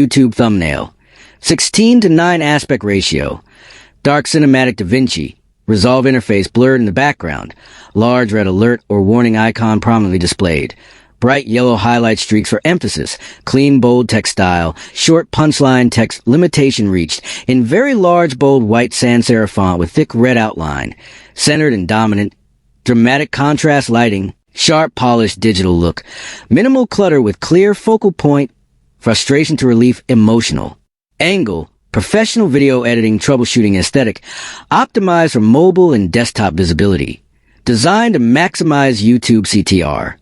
YouTube thumbnail. 16:9 aspect ratio. Dark cinematic DaVinci Resolve interface blurred in the background. Large red alert or warning icon prominently displayed. Bright yellow highlight streaks for emphasis. Clean, bold text style. Short punchline text limitation reached. In very large, bold white sans serif font with thick red outline. Centered and dominant. Dramatic contrast lighting. Sharp, polished digital look. Minimal clutter with clear focal point. Frustration to relief, emotional. Angle. Professional video editing troubleshooting aesthetic. Optimized for mobile and desktop visibility. Designed to maximize YouTube CTR.